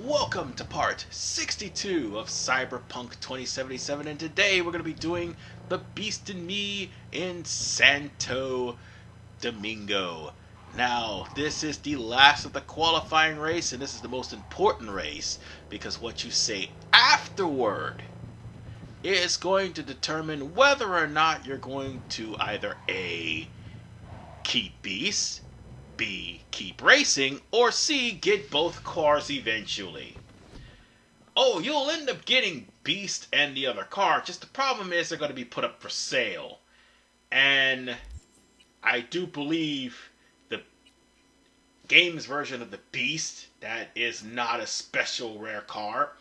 Welcome to part 62 of Cyberpunk 2077, and today we're going to be doing The Beast in Me in Santo Domingo. Now, this is the last of the qualifying race, and this is the most important race, because what you say afterward is going to determine whether or not you're going to either A, keep Beast, B, keep racing, or C, get both cars eventually. Oh, you'll end up getting Beast and the other car, just the problem is they're going to be put up for sale. And I do believe the game's version of the Beast, that is not a special rare car,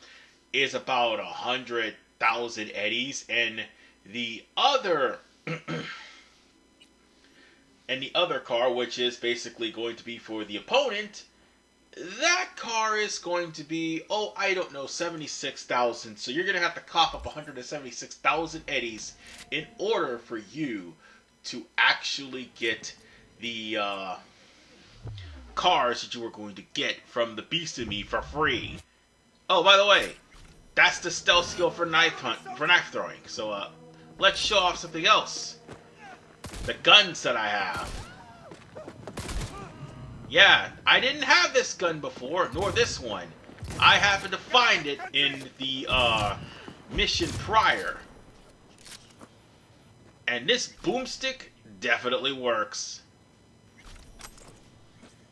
is about 100,000 eddies, and the other car, which is basically going to be for the opponent, that car is going to be, 76,000. So you're going to have to cough up 176,000 eddies in order for you to actually get the cars that you are going to get from the Beast in Me for free. Oh, by the way, that's the stealth skill for knife throwing. So let's show off something else. The guns that I have. Yeah, I didn't have this gun before, nor this one. I happened to find it in the mission prior. And this boomstick definitely works.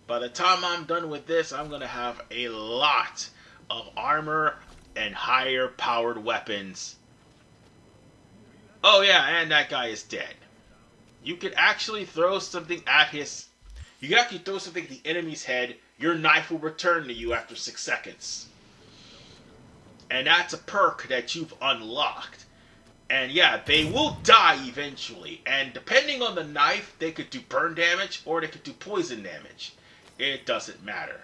By the time I'm done with this, I'm going to have a lot of armor and higher powered weapons. Oh yeah, and that guy is dead. You can actually throw something at the enemy's head. Your knife will return to you after 6 seconds. And that's a perk that you've unlocked. And yeah, they will die eventually. And depending on the knife, they could do burn damage or they could do poison damage. It doesn't matter.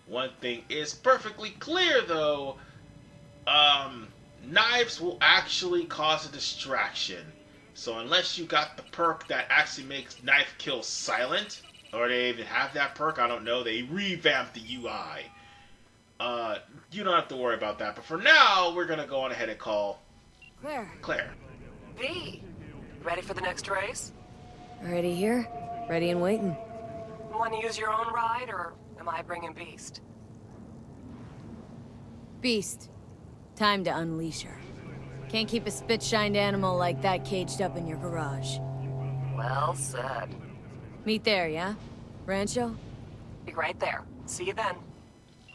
One thing is perfectly clear though. Knives will actually cause a distraction. So unless you got the perk that actually makes knife kills silent, or they even have that perk, I don't know, they revamped the UI. You don't have to worry about that. But for now, we're going to go on ahead and call Claire. V, ready for the next race? Already here, ready and waiting. Want to use your own ride, or am I bringing Beast? Beast, time to unleash her. Can't keep a spit-shined animal like that caged up in your garage. Well said. Meet there, yeah? Rancho? Be right there. See you then.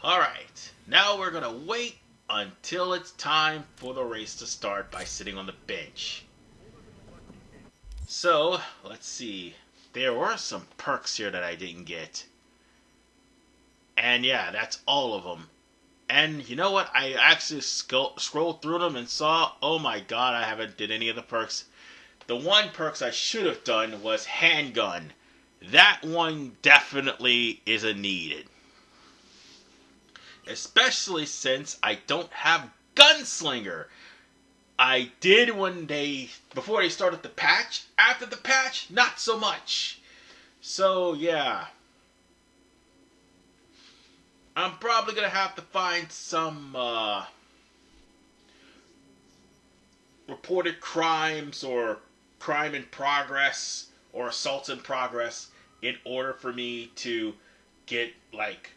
Alright, now we're going to wait until it's time for the race to start by sitting on the bench. So, let's see. There were some perks here that I didn't get. And yeah, that's all of them. And you know what? I actually scrolled through them and saw, oh my god, I haven't did any of the perks. The one perks I should have done was handgun. That one definitely isn't needed. Especially since I don't have Gunslinger. I did before they started the patch. After the patch, not so much. So yeah. I'm probably going to have to find some reported crimes or crime in progress or assaults in progress in order for me to get like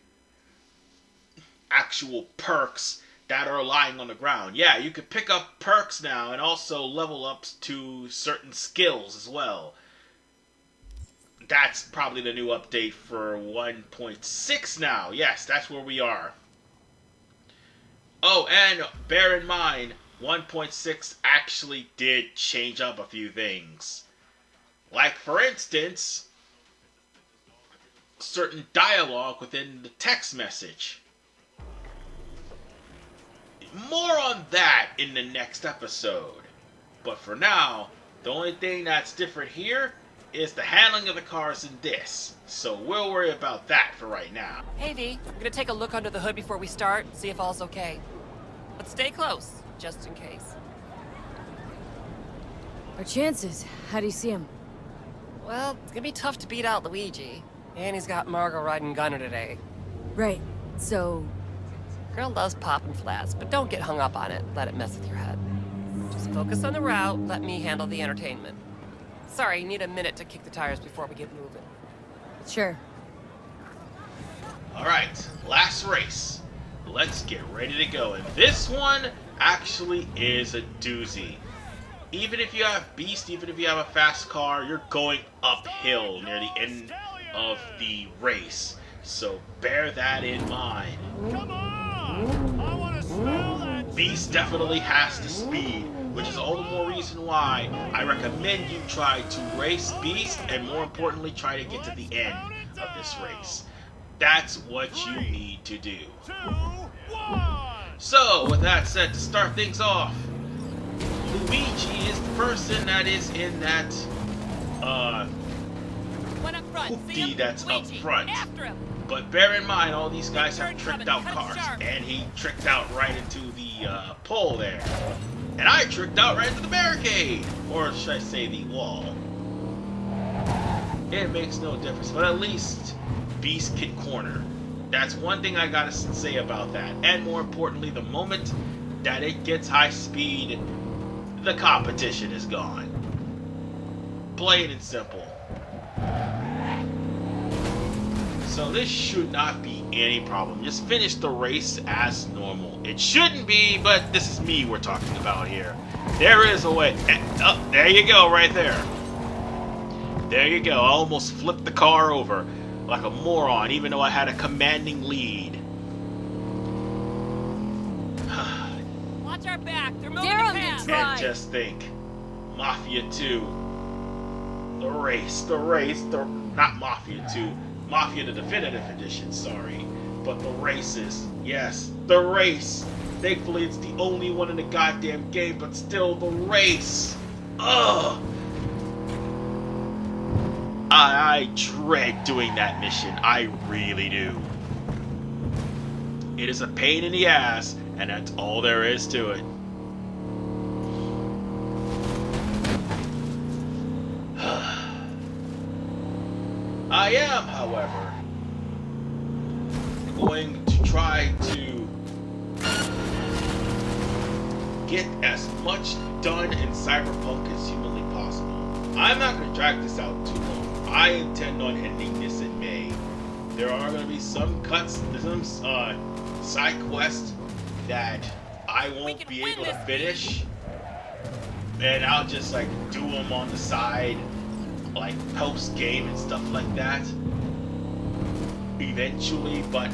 actual perks that are lying on the ground. Yeah, you can pick up perks now and also level ups to certain skills as well. That's probably the new update for 1.6 now. Yes, that's where we are. Oh, and bear in mind, 1.6 actually did change up a few things. Like, for instance, certain dialogue within the text message. More on that in the next episode. But for now, the only thing that's different here is the handling of the cars in this. So we'll worry about that for right now. Hey V, I'm gonna take a look under the hood before we start, see if all's okay. But stay close, just in case. Our chances, how do you see them? Well, it's gonna be tough to beat out Luigi. And he's got Margot riding Gunner today. Right, so Girl loves popping flats, but don't get hung up on it. Let it mess with your head. Just focus on the route. Let me handle the entertainment. Sorry, need a minute to kick the tires before we get moving. Sure. Alright, last race. Let's get ready to go. And this one actually is a doozy. Even if you have Beast, even if you have a fast car, you're going uphill near the end of the race. So bear that in mind. Come on! I want to smell that. Beast definitely has the speed, which is all the more reason why I recommend you try to race Beast, and more importantly, try to get to the end of this race. That's what you need to do. 2, 1. So, with that said, to start things off, Luigi is the person that is in that, One up front. hoopty See him? that's up Luigi, front. After him. But bear in mind, all these guys have Turn tricked coming, out cut it cars, sharp. and he tricked out right into the pole there. And I tricked out right into the barricade, or should I say the wall. It makes no difference, but at least Beast can corner. That's one thing I gotta say about that. And more importantly, the moment that it gets high speed, the competition is gone. Plain and simple. So this should not be any problem. Just finish the race as normal. It shouldn't be, but this is me we're talking about here. There is a way. Oh, there you go, right there. There you go. I almost flipped the car over like a moron, even though I had a commanding lead. Watch our back. They're moving Dare to 'em to pass. try. And just think, Mafia 2, the race, not Mafia 2, Mafia the Definitive Edition, sorry, but the races, yes, the race. Thankfully, it's the only one in the goddamn game, but still, the race. Ugh. I dread doing that mission, I really do. It is a pain in the ass, and that's all there is to it. I am, however, going to try to get as much done in Cyberpunk as humanly possible. I'm not going to drag this out too long. I intend on ending this in May. There are going to be some some side quests that I won't be able to finish, and I'll just like do them on the side, like post game and stuff like that eventually. But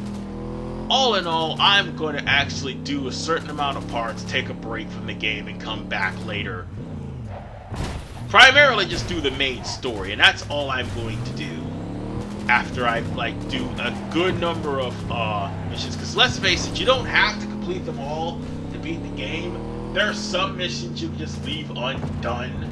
all in all, I'm going to actually do a certain amount of parts, take a break from the game, and come back later. Primarily just do the main story, and that's all I'm going to do after I like do a good number of missions. Because let's face it, you don't have to complete them all to beat the game. There are some missions you can just leave undone.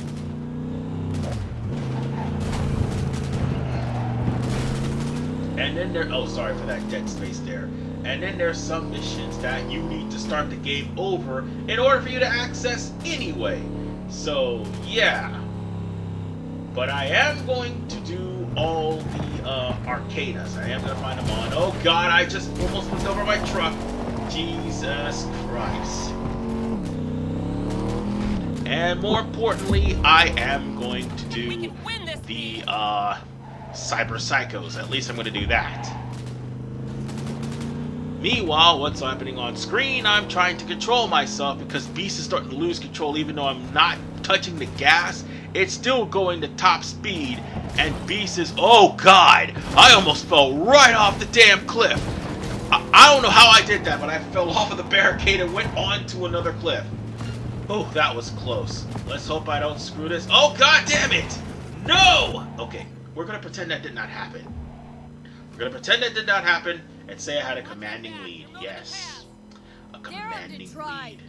And then oh, sorry for that dead space there. And then there's some missions that you need to start the game over in order for you to access anyway. So, yeah. But I am going to do all the arcadas. I am going to find them on. Oh god, I just almost flipped over my truck. Jesus Christ. And more importantly, I am going to do the Cyber Psychos. At least I'm going to do that. Meanwhile, what's happening on screen, I'm trying to control myself because Beast is starting to lose control even though I'm not touching the gas. It's still going to top speed, and Beast is, oh god, I almost fell right off the damn cliff. I don't know how I did that, but I fell off of the barricade and went onto another cliff. Oh, that was close. Let's hope I don't screw this. Oh god damn it! No! Okay, we're gonna pretend that did not happen. We're gonna pretend that did not happen and say I had a commanding lead. Yes, a commanding lead.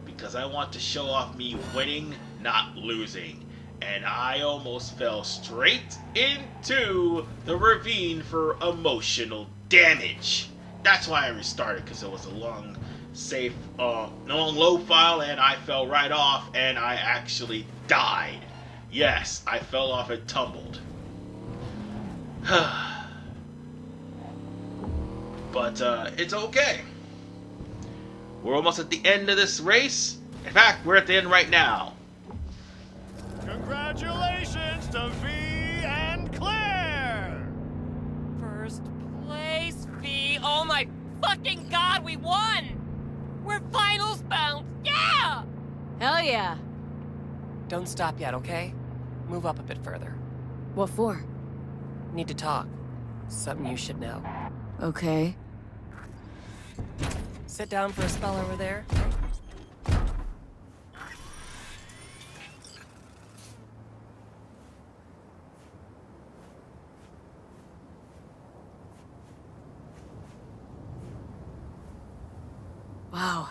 Because I want to show off me winning, not losing. And I almost fell straight into the ravine for emotional damage. That's why I restarted, because it was a long, safe, long load file, and I fell right off, and I actually died. Yes, I fell off and tumbled. But, it's okay. We're almost at the end of this race. In fact, we're at the end right now. Congratulations to V and Claire! First place, V. Oh my fucking god, we won! We're finals bound! Yeah! Hell yeah. Don't stop yet, okay? Move up a bit further. What for? Need to talk. Something you should know. Okay. Sit down for a spell over there. Wow.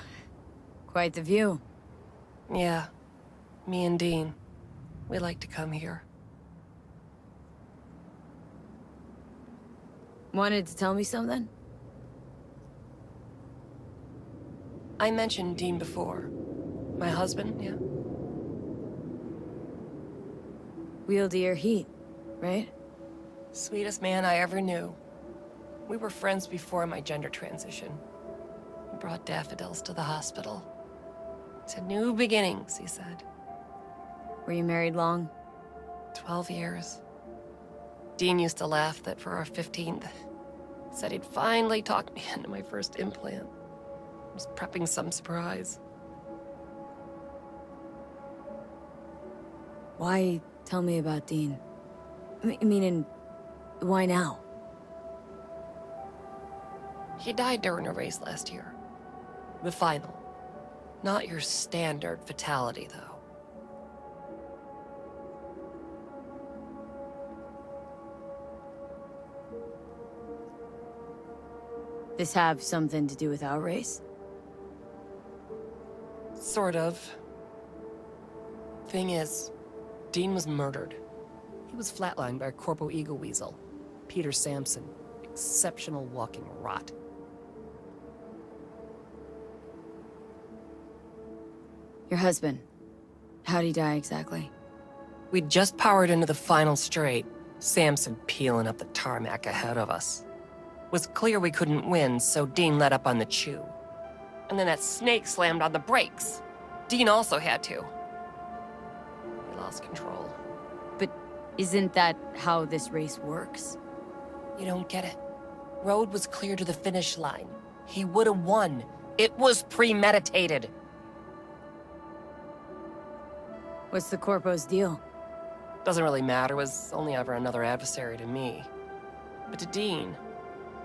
Quite the view. Yeah. Me and Dean. We like to come here. Wanted to tell me something? I mentioned Dean before. My husband, yeah? Wheeled to your heat, right? Sweetest man I ever knew. We were friends before my gender transition. He brought daffodils to the hospital. To new beginnings, he said. Were you married long? 12 years. Dean used to laugh that for our 15th, said he'd finally talked me into my first implant. Was prepping some surprise. Why tell me about Dean? Meaning, why now? He died during a race last year. The final. Not your standard fatality, though. This have something to do with our race? Sort of. Thing is, Dean was murdered. He was flatlined by a Corpo Eagle Weasel, Peter Sampson. Exceptional walking rot. Your husband. How'd he die exactly? We'd just powered into the final straight, Sampson peeling up the tarmac ahead of us. Was clear we couldn't win, so Dean let up on the chew. And then that snake slammed on the brakes. Dean also had to. He lost control. But isn't that how this race works? You don't get it. Road was clear to the finish line. He would have won. It was premeditated. What's the Corpo's deal? Doesn't really matter, was only ever another adversary to me. But to Dean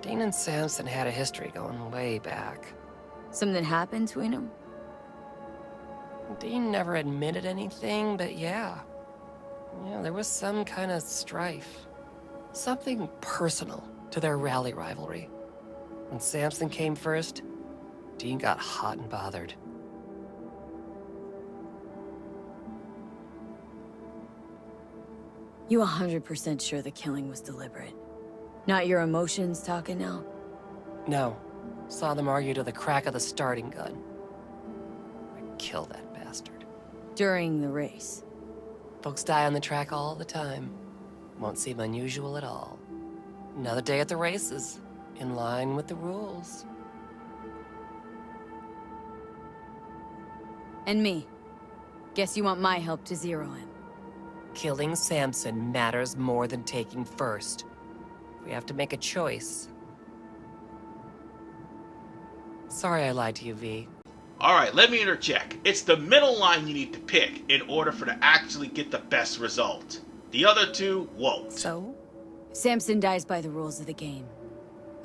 and Sampson had a history going way back. Something happened between them? Dean never admitted anything, but yeah. Yeah, there was some kind of strife. Something personal to their rally rivalry. When Sampson came first, Dean got hot and bothered. You 100% sure the killing was deliberate? Not your emotions talking now? No. Saw them argue to the crack of the starting gun. I'd kill that bastard. During the race? Folks die on the track all the time. Won't seem unusual at all. Another day at the races, in line with the rules. And me. Guess you want my help to zero him. Killing Sampson matters more than taking first. We have to make a choice. Sorry I lied to you, V. Alright, let me interject. It's the middle line you need to pick in order for to actually get the best result. The other two won't. So? Sampson dies by the rules of the game.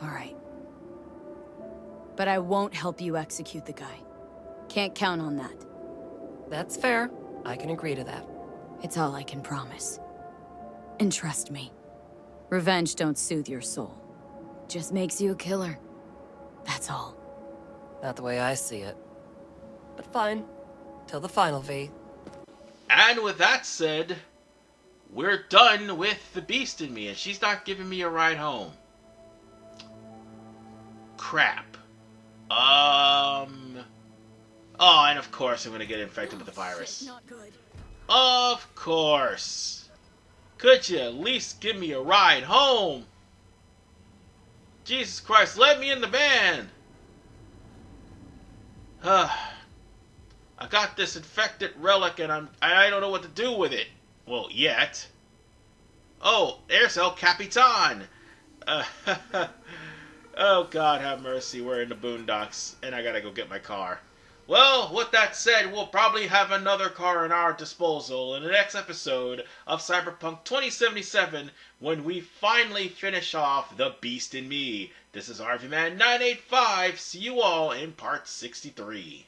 Alright. But I won't help you execute the guy. Can't count on that. That's fair. I can agree to that. It's all I can promise. And trust me, revenge don't soothe your soul. Just makes you a killer. That's all. Not the way I see it. But fine. Till the final, V. And with that said, we're done with the Beast in me, and she's not giving me a ride home. Crap. Oh, and of course I'm gonna get infected with the virus. Not good. Of course. Could you at least give me a ride home? Jesus Christ, let me in the van! I got this infected relic and I don't know what to do with it. Well, yet. Oh, there's El Capitan. Uh, oh, God have mercy. We're in the boondocks, and I gotta go get my car. Well, with that said, we'll probably have another car in our disposal in the next episode of Cyberpunk 2077 when we finally finish off The Beast in Me. This is RVMan985. See you all in part 63.